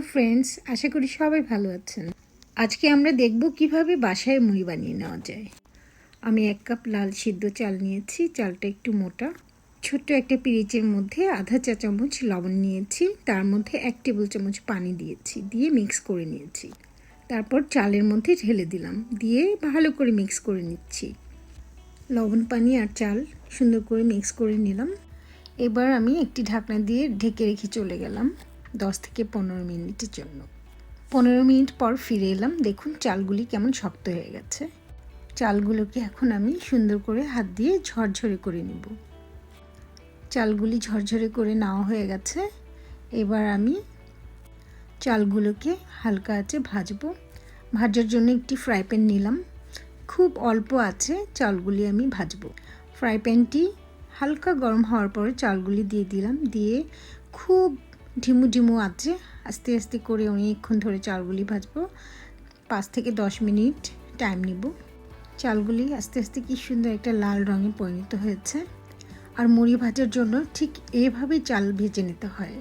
Hello friends, আশা করি সবাই ভালো আছেন। আজকে আমরা দেখব কিভাবে বাসায় মুড়ি বানিয়ে নেওয়া যায়। আমি 1 কাপ লাল সিদ্ধ চাল নিয়েছি। চালটা একটু মোটা। ছোট্ট একটা পিরিচের মধ্যে আধা চা চামচ লবণ নিয়েছি, তার মধ্যে 1 টেবিল চামচ পানি দিয়েছি, দিয়ে মিক্স করে নিয়েছি। তারপর চালের মধ্যে ঢেলে দিলাম, দিয়ে ভালো করে মিক্স করে নিচ্ছি। লবণ, পানি আর চাল সুন্দর করে মিক্স করে নিলাম। এবার আমি একটি ঢাকনা দিয়ে ঢেকে রেখে চলে গেলাম 10 থেকে 15 মিনিটের জন্য। 15 মিনিট পর ফিরে এলাম। দেখুন চালগুলি কেমন শক্ত হয়ে গেছে। চালগুলোকে এখন আমি সুন্দর করে হাত দিয়ে ঝরঝরে করে নেব। চালগুলি ঝরঝরে করে নেওয়া হয়ে গেছে। এবার আমি চালগুলোকে হালকা আঁচে ভাজবো। ভাজার জন্য একটি ফ্রাই প্যান নিলাম। খুব অল্প আছে চালগুলি আমি ভাজবো। ফ্রাই প্যানটি হালকা গরম হওয়ার পরে চালগুলি দিয়ে দিলাম, দিয়ে খুব ঢিমু ঢিমু আছে আস্তে আস্তে করে অনেকক্ষণ ধরে চালগুলি ভাজবো। 5 থেকে 10 মিনিট টাইম নিব। চালগুলি আস্তে আস্তে কি সুন্দর একটা লাল রঙে পরিণত হয়েছে। আর মুড়ি ভাজার জন্য ঠিক এভাবেই চাল ভেজে নিতে হয়।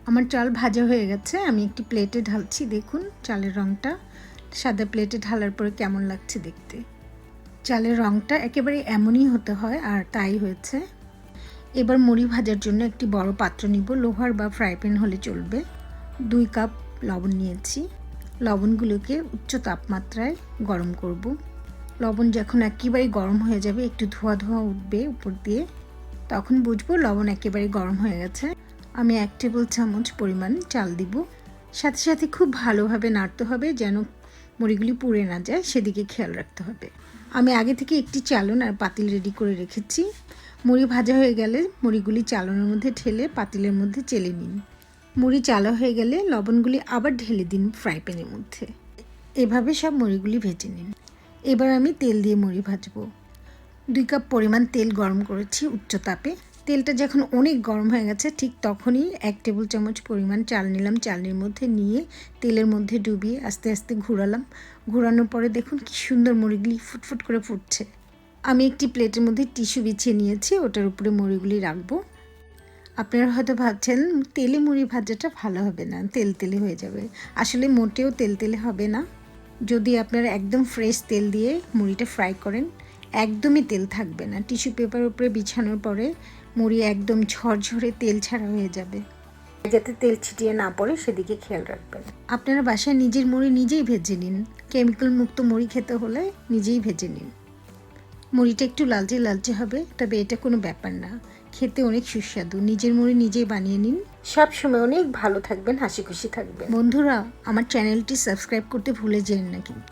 আমার চাল ভাজা হয়ে গেছে, আমি একটি প্লেটে ঢালছি। দেখুন চালের রঙটা সাদা প্লেটে ঢালার পরে কেমন লাগছে দেখতে। চালের রঙটা একেবারে এমনই হতে হয়, আর তাই হয়েছে। এবার মুড়ি ভাজার জন্য একটি বড় পাত্র নিব। লোহার বা ফ্রাই প্যান হলে চলবে। 2 কাপ লবণ নিয়েছি। লবণগুলোকে উচ্চ তাপমাত্রায় গরম করব। লবণ যখন একেবারে গরম হয়ে যাবে, একটু ধোঁয়া ধোঁয়া উঠবে উপর দিয়ে, তখন বুঝবো লবণ একেবারে গরম হয়ে গেছে। আমি 1 টেবিল চামচ পরিমাণ চাল দিব। সাথে সাথে খুব ভালোভাবে নাড়তে হবে, যেন মুড়িগুলি পুড়ে না যায়, সেদিকে খেয়াল রাখতে হবে। আমি আগে থেকে একটি চালন আর পাতিল রেডি করে রেখেছি। মুড়ি ভাজা হয়ে গেলে মুড়িগুলি চালনের মধ্যে ঢেলে পাতিলের মধ্যে চেলে নিন। মুড়ি চালা হয়ে গেলে লবণগুলি আবার ঢেলে দিন ফ্রাই প্যানের মধ্যে। এভাবে সব মুড়িগুলি ভেজে নিন। এবার আমি তেল দিয়ে মুড়ি ভাজবো। 2 কাপ পরিমাণ তেল গরম করেছি উচ্চ তাপে। তেলটা যখন অনেক গরম হয়ে গেছে, ঠিক তখনই 1 টেবিল চামচ পরিমাণ চাল নিলাম। চালের মধ্যে নিয়ে তেলের মধ্যে ডুবিয়ে আস্তে আস্তে ঘোরালাম। ঘোরানোর পরে দেখুন কি সুন্দর মুড়িগুলি ফুটফুট করে ফুটছে। আমি একটি প্লেটের মধ্যে টিস্যু বিছিয়ে নিয়েছি, ওটার উপরে মুড়িগুলি রাখবো। আপনারা হয়তো ভাবছেন তেলে মুড়ি ভাজাটা ভালো হবে না, তেল তেলে হয়ে যাবে। আসলে মোটেও তেল তেলে হবে না। যদি আপনারা একদম ফ্রেশ তেল দিয়ে মুড়িটা ফ্রাই করেন, একদমই তেল থাকবে না। টিস্যু পেপারের উপরে বিছানোর পরে মুড়ি একদম ঝরঝরে তেল ছাড়া হয়ে যাবে। যাতে তেল ছিটিয়ে না পড়ে সেদিকে খেয়াল রাখবেন। আপনারা বাসায় নিজের মুড়ি নিজেই ভেজে নিন। কেমিক্যাল মুক্ত মুড়ি খেতে হলে নিজেই ভেজে নিন। মুড়িটা একটু লালচে লালচে হবে, তবে এটা কোনো ব্যাপার না। খেতে অনেক সুস্বাদু। নিজের মুড়ি নিজেই বানিয়ে নিন। সব সময় অনেক ভালো থাকবেন, হাসি খুশি থাকবেন। বন্ধুরা, আমার চ্যানেলটি সাবস্ক্রাইব করতে ভুলে যেন না কিন্তু।